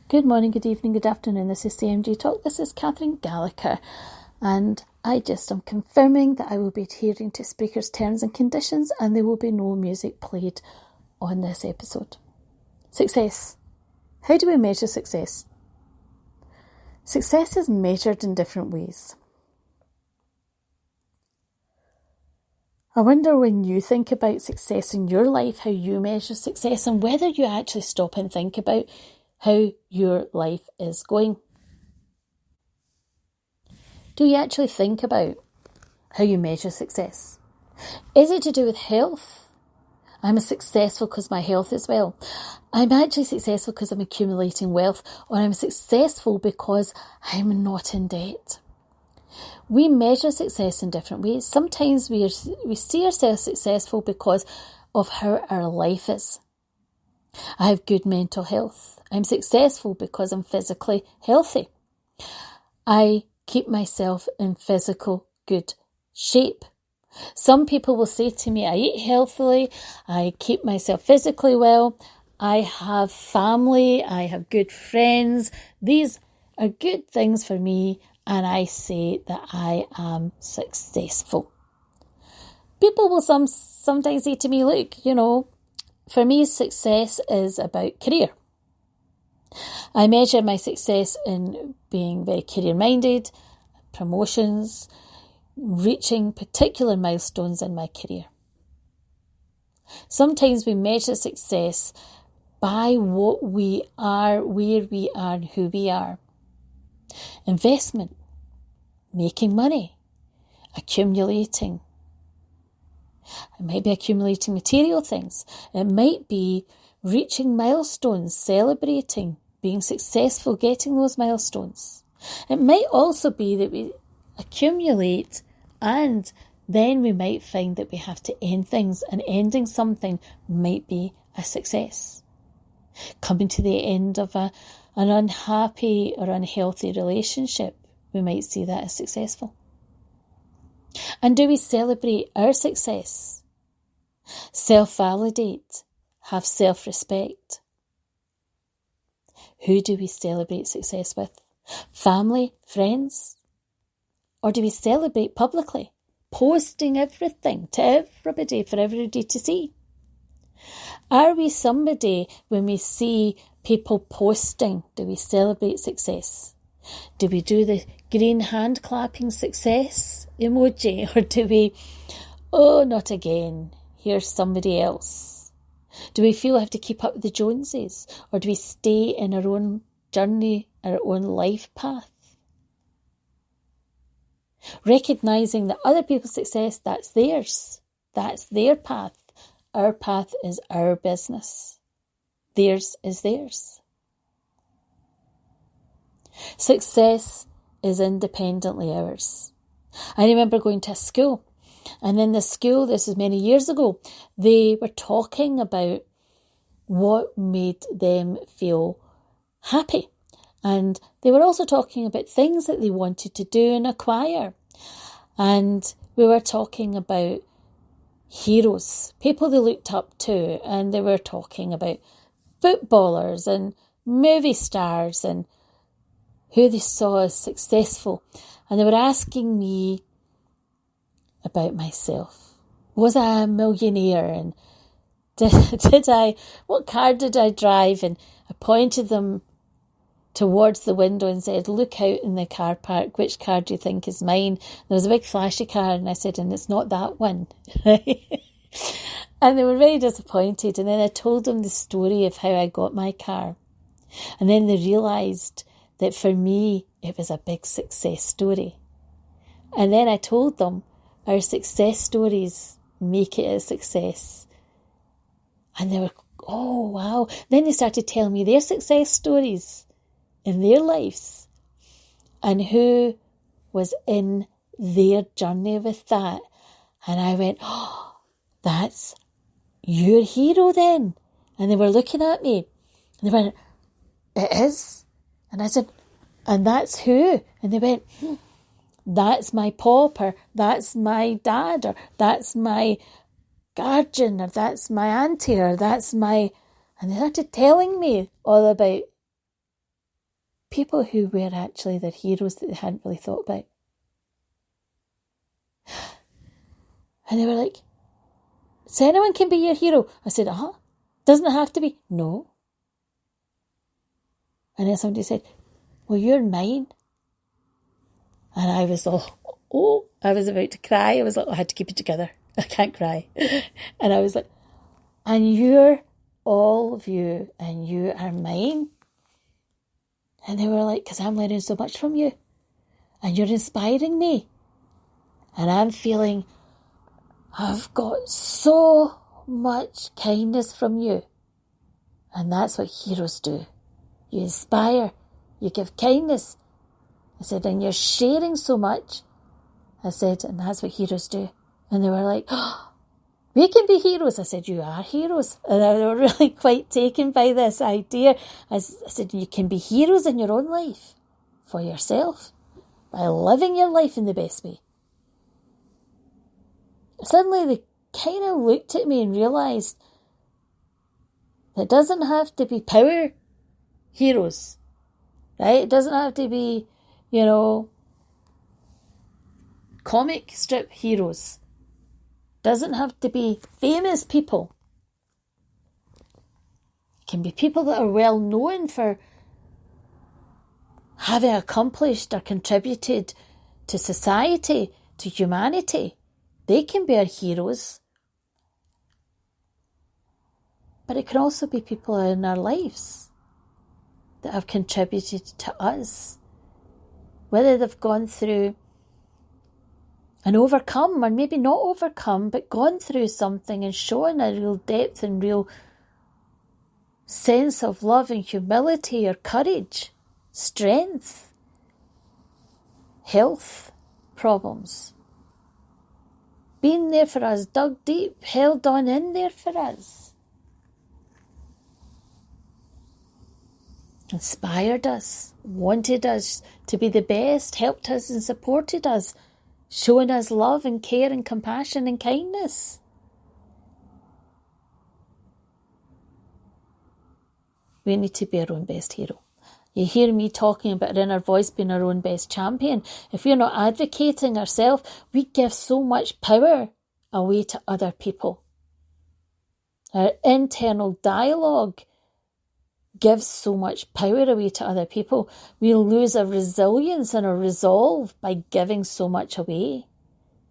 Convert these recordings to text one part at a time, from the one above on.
Good morning, good evening, good afternoon. This is CMG TALK. This is Catherine Gallagher, and I just am confirming that I will be adhering to speakers' terms and conditions, and there will be no music played on this episode. Success. How do we measure success? Success is measured in different ways. I wonder when you think about success in your life, how you measure success, and whether you actually stop and think about how your life is going. Do you actually think about how you measure success? Is it to do with health? I'm successful because my health is well. I'm actually successful because I'm accumulating wealth, or I'm successful because I'm not in debt. We measure success in different ways. Sometimes we see ourselves successful because of how our life is. I have good mental health. I'm successful because I'm physically healthy. I keep myself in physical good shape. Some people will say to me, I eat healthily, I keep myself physically well, I have family, I have good friends. These are good things for me, and I say that I am successful. People will sometimes say to me, look, for me, success is about career. I measure my success in being very career-minded, promotions, reaching particular milestones in my career. Sometimes we measure success by what we are, where we are, and who we are. Investment, making money, accumulating. It might be accumulating material things. It might be reaching milestones, celebrating, being successful, getting those milestones. It might also be that we accumulate and then we might find that we have to end things, and ending something might be a success. Coming to the end of an unhappy or unhealthy relationship, we might see that as successful. And do we celebrate our success? Self-validate, have self-respect. Who do we celebrate success with? Family, friends? Or do we celebrate publicly, posting everything to everybody for everybody to see? Are we somebody, when we see people posting, do we celebrate success? Do we do the green hand clapping success emoji? Or do we, oh, not again, here's somebody else? Do we feel we have to keep up with the Joneses? Or do we stay in our own journey, our own life path? Recognising that other people's success, that's theirs. That's their path. Our path is our business. Theirs is theirs. Success is independently ours. I remember going to a school, and in the school, this is many years ago, they were talking about what made them feel happy. And they were also talking about things that they wanted to do and acquire. And we were talking about heroes, people they looked up to, and they were talking about footballers and movie stars and who they saw as successful. And they were asking me about myself. Was I a millionaire? And what car did I drive? And I pointed them towards the window and said, look out in the car park, which car do you think is mine? There was a big flashy car, and I said, and it's not that one. And they were very disappointed. And then I told them the story of how I got my car. And then they realised that for me, it was a big success story. And then I told them, our success stories make it a success. And they were, oh, wow. Then they started telling me their success stories in their lives and who was in their journey with that. And I went, oh, that's your hero then. And they were looking at me and they went, it is. And I said, and that's who? And they went, that's my pop, or that's my dad, or that's my guardian, or that's my auntie, or that's my... And they started telling me all about people who were actually their heroes that they hadn't really thought about. And they were like, so anyone can be your hero? I said, doesn't it have to be? No. And then somebody said, well, you're mine. And I was I was about to cry. I was like, I had to keep it together. I can't cry. And I was like, and you're all of you, and you are mine. And they were like, because I'm learning so much from you. And you're inspiring me. And I'm feeling I've got so much kindness from you. And that's what heroes do. You inspire. You give kindness. I said, and you're sharing so much. I said, and that's what heroes do. And they were like, we can be heroes. I said, you are heroes. And they were really quite taken by this idea. I said, you can be heroes in your own life. For yourself. By living your life in the best way. Suddenly they kind of looked at me and realised that it doesn't have to be power heroes, right? It doesn't have to be, comic strip heroes. It doesn't have to be famous people. It can be people that are well known for having accomplished or contributed to society, to humanity. They can be our heroes. But it can also be people in our lives that have contributed to us. Whether they've gone through and overcome, or maybe not overcome, but gone through something and shown a real depth and real sense of love and humility or courage, strength, health problems. Been there for us, dug deep, held on in there for us. Inspired us, wanted us to be the best, helped us and supported us, showing us love and care and compassion and kindness. We need to be our own best hero. You hear me talking about our inner voice being our own best champion. If we're not advocating ourselves, we give so much power away to other people. Our internal dialogue gives so much power away to other people. We lose our resilience and our resolve by giving so much away.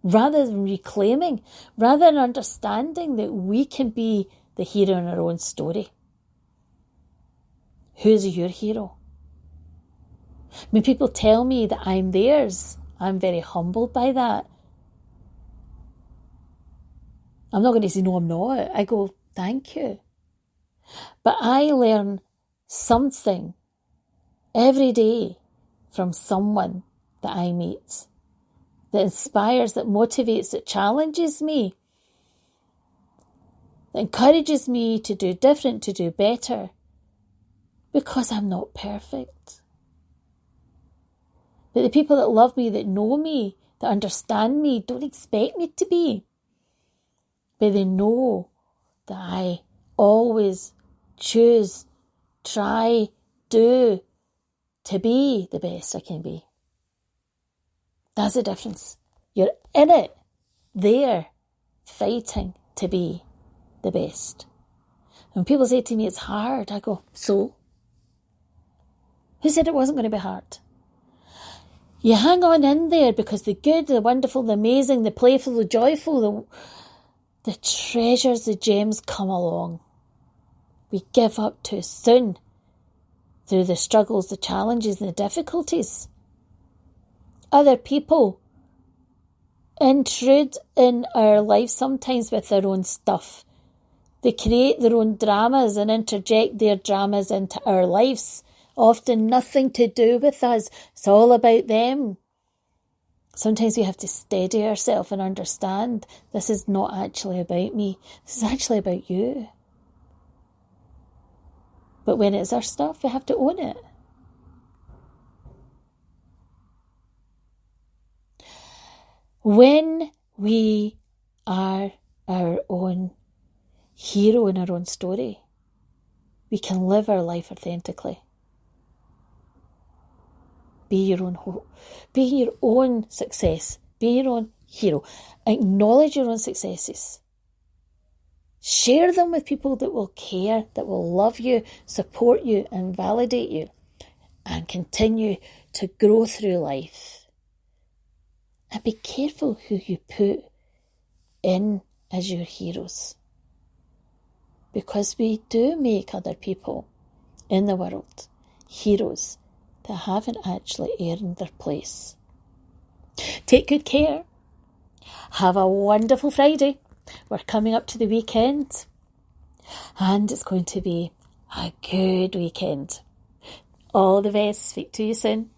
Rather than reclaiming, rather than understanding that we can be the hero in our own story. Who's your hero? When people tell me that I'm theirs, I'm very humbled by that. I'm not going to say, no, I'm not. I go, thank you. But I learn something every day from someone that I meet that inspires, that motivates, that challenges me, that encourages me to do different, to do better, because I'm not perfect. But the people that love me, that know me, that understand me, don't expect me to be. But they know that I always choose, try, do to be the best I can be. That's the difference. You're in it, there, fighting to be the best. When people say to me it's hard, I go, so? Who said it wasn't going to be hard? You hang on in there because the good, the wonderful, the amazing, the playful, the joyful, the treasures, the gems come along. We give up too soon through the struggles, the challenges, and the difficulties. Other people intrude in our lives sometimes with their own stuff. They create their own dramas and interject their dramas into our lives. Often nothing to do with us. It's all about them. Sometimes we have to steady ourselves and understand this is not actually about me. This is actually about you. But when it's our stuff, we have to own it. When we are our own hero in our own story, we can live our life authentically. Be your own hope. Be your own success. Be your own hero. Acknowledge your own successes. Share them with people that will care, that will love you, support you, and validate you, and continue to grow through life. And be careful who you put in as your heroes, because we do make other people in the world heroes that haven't actually earned their place. Take good care. Have a wonderful Friday. We're coming up to the weekend, and it's going to be a good weekend. All the best. Speak to you soon.